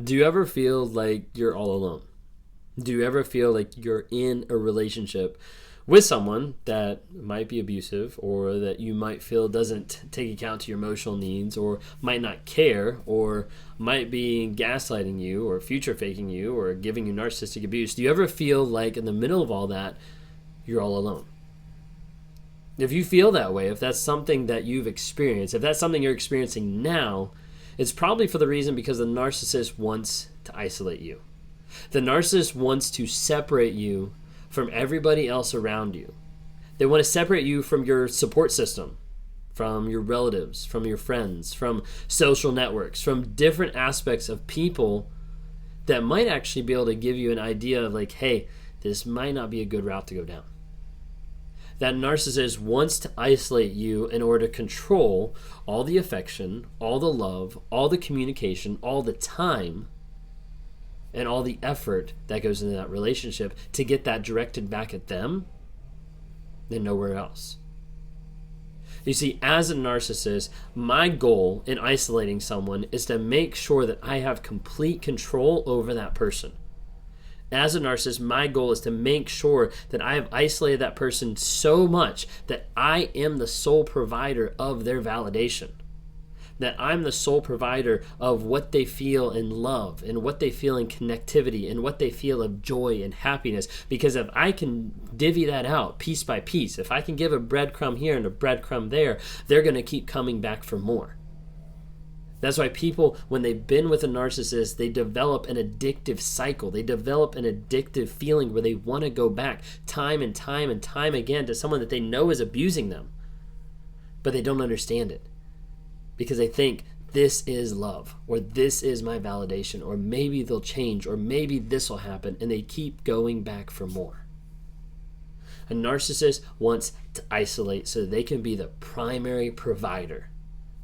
Do you ever feel like you're all alone? Do you ever feel like you're in a relationship with someone that might be abusive, or that you might feel doesn't take account to your emotional needs, or might not care, or might be gaslighting you, or future faking you, or giving you narcissistic abuse? Do you ever feel like in the middle of all that, you're all alone? If you feel that way, if that's something that you've experienced, if that's something you're experiencing now, it's probably for the reason because the narcissist wants to isolate you. The narcissist wants to separate you from everybody else around you. They want to separate you from your support system, from your relatives, from your friends, from social networks, from different aspects of people that might actually be able to give you an idea of like, hey, this might not be a good route to go down. That narcissist wants to isolate you in order to control all the affection, all the love, all the communication, all the time, and all the effort that goes into that relationship to get that directed back at them and nowhere else. You see, as a narcissist, my goal in isolating someone is to make sure that I have complete control over that person. As a narcissist, my goal is to make sure that I have isolated that person so much that I am the sole provider of their validation. That I'm the sole provider of what they feel in love, and what they feel in connectivity, and what they feel of joy and happiness. Because if I can divvy that out piece by piece, if I can give a breadcrumb here and a breadcrumb there, they're going to keep coming back for more. That's why people, when they've been with a narcissist, they develop an addictive cycle. They develop an addictive feeling where they want to go back time and time and time again to someone that they know is abusing them. But they don't understand it. Because they think this is love, or this is my validation, or maybe they'll change, or maybe this will happen, and they keep going back for more. A narcissist wants to isolate so that they can be the primary provider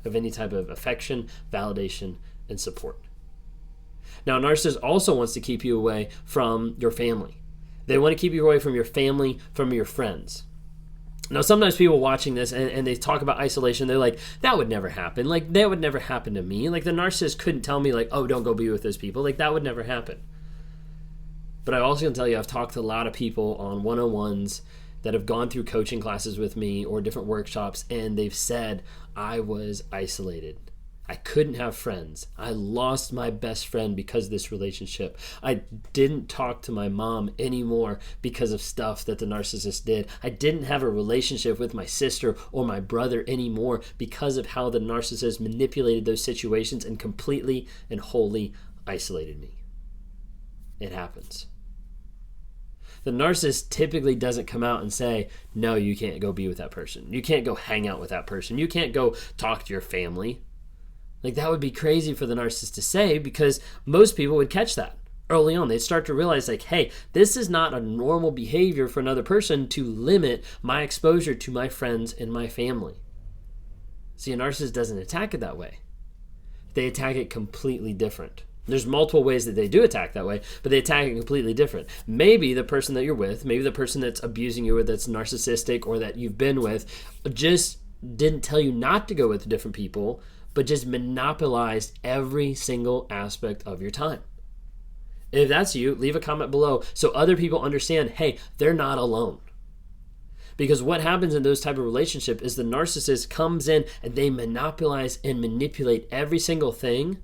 of any type of affection, validation, and support. Now, a narcissist also wants to keep you away from your family. They want to keep you away from your family, from your friends. Now, sometimes people watching this and they talk about isolation, they're like, that would never happen. Like, that would never happen to me. Like, the narcissist couldn't tell me, like, oh, don't go be with those people. Like, that would never happen. But I also can tell you, I've talked to a lot of people on one-on-ones that have gone through coaching classes with me or different workshops, and they've said, I was isolated. I couldn't have friends. I lost my best friend because of this relationship. I didn't talk to my mom anymore because of stuff that the narcissist did. I didn't have a relationship with my sister or my brother anymore because of how the narcissist manipulated those situations and completely and wholly isolated me. It happens. The narcissist typically doesn't come out and say, no, you can't go be with that person. You can't go hang out with that person. You can't go talk to your family. Like, that would be crazy for the narcissist to say, because most people would catch that early on. They'd start to realize, like, hey, this is not a normal behavior for another person to limit my exposure to my friends and my family. See, a narcissist doesn't attack it that way. They attack it completely different. There's multiple ways that they do attack that way, but they attack it completely different. Maybe the person that you're with, maybe the person that's abusing you or that's narcissistic or that you've been with just didn't tell you not to go with different people, but just monopolized every single aspect of your time. If that's you, leave a comment below so other people understand, hey, they're not alone. Because what happens in those type of relationship is the narcissist comes in and they monopolize and manipulate every single thing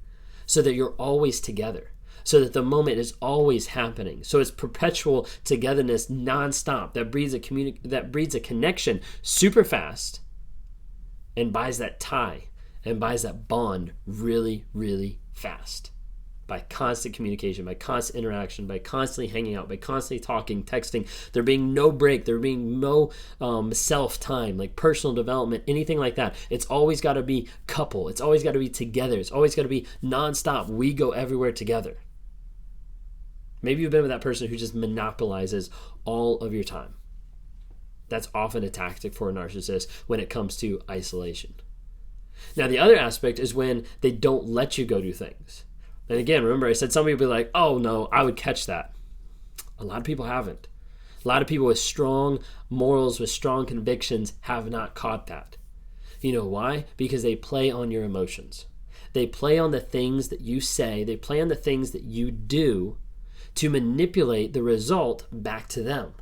so that you're always together, so that the moment is always happening. So it's perpetual togetherness nonstop that breeds a connection super fast and buys that tie and buys that bond really, really fast. By constant communication, by constant interaction, by constantly hanging out, by constantly talking, texting. There being no break, there being no self-time, like personal development, anything like that. It's always got to be couple. It's always got to be together. It's always got to be nonstop. We go everywhere together. Maybe you've been with that person who just monopolizes all of your time. That's often a tactic for a narcissist when it comes to isolation. Now, the other aspect is when they don't let you go do things. And again, remember I said some people be like, oh no, I would catch that. A lot of people haven't. A lot of people with strong morals, with strong convictions have not caught that. You know why? Because they play on your emotions. they play on the things that you say, they play on the things that you do to manipulate the result back to them.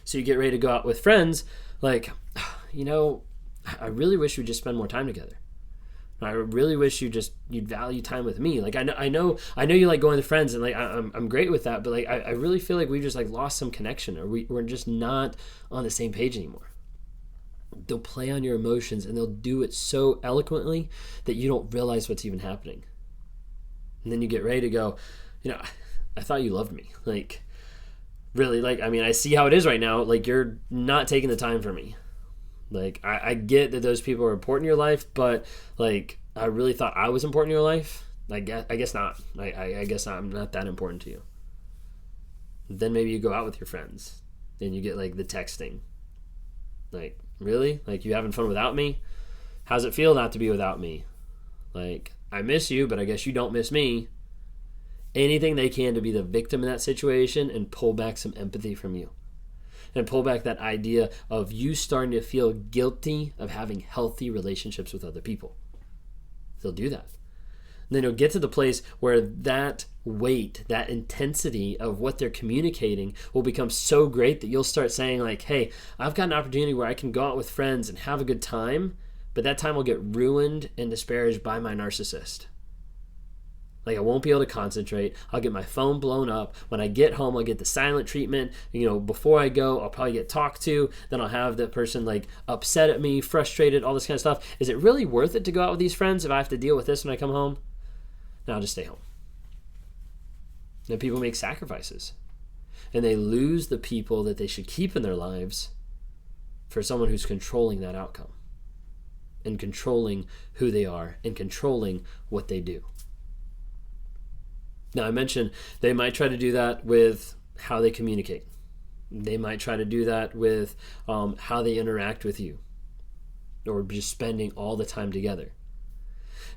So you get ready to go out with friends, like, I really wish we'd just spend more time together. I really wish you'd value time with me. Like, I know you like going with friends, and like I'm great with that, but like I really feel like we've just like lost some connection, or we're just not on the same page anymore. They'll play on your emotions, and they'll do it so eloquently that you don't realize what's even happening. And then you get ready to go, I thought you loved me. Like, really, like, I mean, I see how it is right now. Like, you're not taking the time for me. Like, I get that those people are important in your life, but like, I really thought I was important in your life. I guess not. I guess I'm not that important to you. Then maybe you go out with your friends and you get like the texting. Like, really? Like, you having fun without me? How's it feel not to be without me? Like, I miss you, but I guess you don't miss me. Anything they can to be the victim in that situation and pull back some empathy from you. And pull back that idea of you starting to feel guilty of having healthy relationships with other people. They'll do that. And then you'll get to the place where that weight, that intensity of what they're communicating will become so great that you'll start saying like, hey, I've got an opportunity where I can go out with friends and have a good time, but that time will get ruined and disparaged by my narcissist. Like, I won't be able to concentrate. I'll get my phone blown up. When I get home, I'll get the silent treatment. Before I go, I'll probably get talked to. Then I'll have that person like upset at me, frustrated, all this kind of stuff. Is it really worth it to go out with these friends if I have to deal with this when I come home? No, I'll just stay home. Then people make sacrifices. And they lose the people that they should keep in their lives for someone who's controlling that outcome. And controlling who they are. And controlling what they do. Now, I mentioned they might try to do that with how they communicate. They might try to do that with how they interact with you, or just spending all the time together.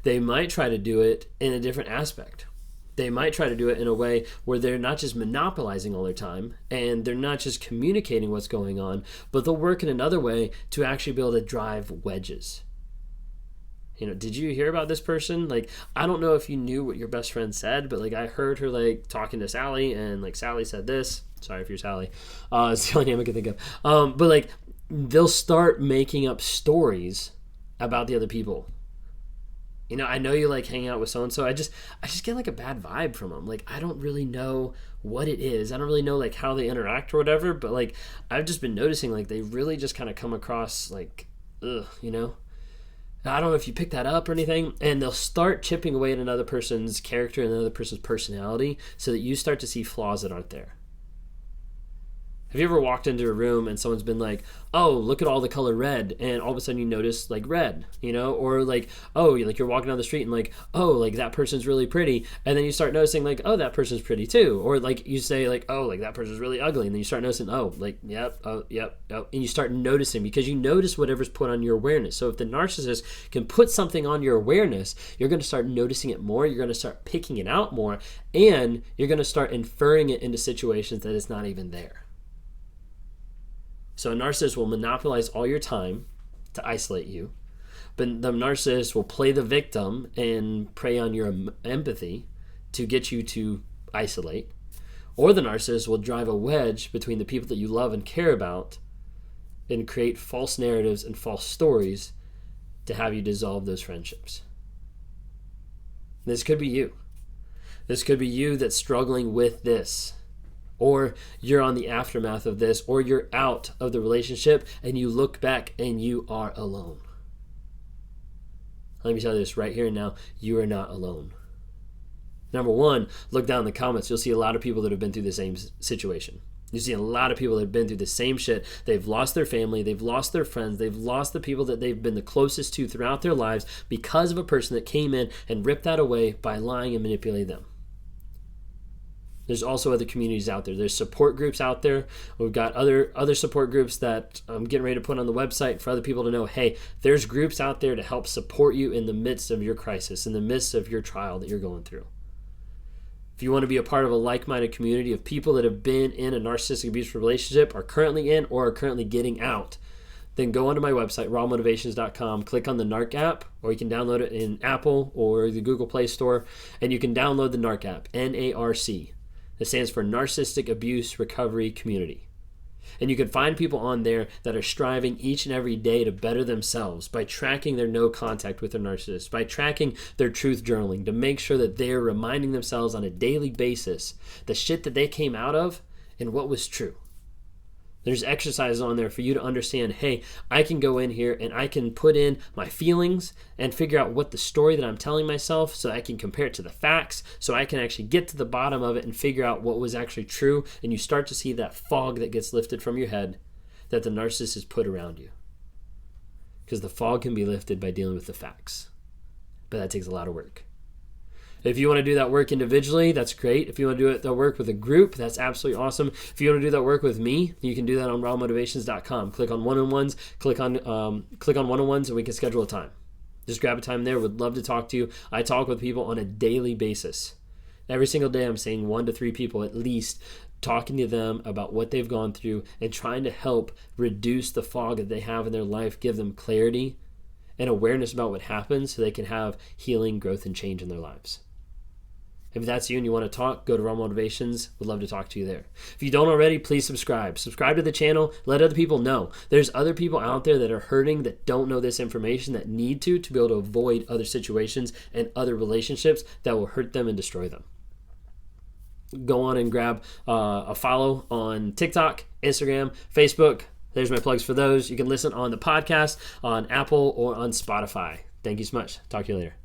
They might try to do it in a different aspect. They might try to do it in a way where they're not just monopolizing all their time, and they're not just communicating what's going on, but they'll work in another way to actually be able to drive wedges. Did you hear about this person? Like, I don't know if you knew what your best friend said, but like, I heard her like talking to Sally, and like Sally said this. Sorry if you're Sally. It's the only name I can think of. But like, they'll start making up stories about the other people. I know you like hanging out with so-and-so. I just get like a bad vibe from them. Like, I don't really know what it is. I don't really know like how they interact or whatever, but like, I've just been noticing like they really just kind of come across like, ugh, I don't know if you pick that up or anything, and they'll start chipping away at another person's character and another person's personality so that you start to see flaws that aren't there. Have you ever walked into a room and someone's been like, oh, look at all the color red, and all of a sudden you notice like red, or like, oh, you're walking down the street and like, oh, like that person's really pretty, and then you start noticing like, oh, that person's pretty too, or like you say like, oh, like that person's really ugly, and then you start noticing, oh, like, yep, oh, yep, oh, and you start noticing because you notice whatever's put on your awareness. So if the narcissist can put something on your awareness, you're going to start noticing it more, you're going to start picking it out more, and you're going to start inferring it into situations that it's not even there. So a narcissist will monopolize all your time to isolate you, but the narcissist will play the victim and prey on your empathy to get you to isolate, or the narcissist will drive a wedge between the people that you love and care about and create false narratives and false stories to have you dissolve those friendships. This could be you. This could be you that's struggling with this. Or you're on the aftermath of this, or you're out of the relationship and you look back and you are alone. Let me tell you this right here and now, you are not alone. Number one, look down in the comments. You'll see a lot of people that have been through the same situation. You see a lot of people that have been through the same shit. They've lost their family, they've lost their friends, they've lost the people that they've been the closest to throughout their lives because of a person that came in and ripped that away by lying and manipulating them. There's also other communities out there. There's support groups out there. We've got other support groups that I'm getting ready to put on the website for other people to know, hey, there's groups out there to help support you in the midst of your crisis, in the midst of your trial that you're going through. If you want to be a part of a like-minded community of people that have been in a narcissistic abusive relationship, are currently in, or are currently getting out, then go onto my website, rawmotivations.com, click on the NARC app, or you can download it in Apple or the Google Play Store, and you can download the NARC app, N-A-R-C. That stands for Narcissistic Abuse Recovery Community. And you can find people on there that are striving each and every day to better themselves by tracking their no contact with their narcissist, by tracking their truth journaling, to make sure that they're reminding themselves on a daily basis the shit that they came out of and what was true. There's exercises on there for you to understand, hey, I can go in here and I can put in my feelings and figure out what the story that I'm telling myself, so I can compare it to the facts, so I can actually get to the bottom of it and figure out what was actually true. And you start to see that fog that gets lifted from your head that the narcissist has put around you. Because the fog can be lifted by dealing with the facts. But that takes a lot of work. If you want to do that work individually, that's great. If you want to do that work with a group, that's absolutely awesome. If you want to do that work with me, you can do that on rawmotivations.com. Click on one-on-ones, click on one-on-ones, and we can schedule a time. Just grab a time there. Would love to talk to you. I talk with people on a daily basis. Every single day I'm seeing 1 to 3 people at least, talking to them about what they've gone through and trying to help reduce the fog that they have in their life, give them clarity and awareness about what happens so they can have healing, growth, and change in their lives. If that's you and you want to talk, go to Raw Motivations. We'd love to talk to you there. If you don't already, please subscribe. Subscribe to the channel. Let other people know. There's other people out there that are hurting, that don't know this information, that need to be able to avoid other situations and other relationships that will hurt them and destroy them. Go on and grab a follow on TikTok, Instagram, Facebook. There's my plugs for those. You can listen on the podcast, on Apple, or on Spotify. Thank you so much. Talk to you later.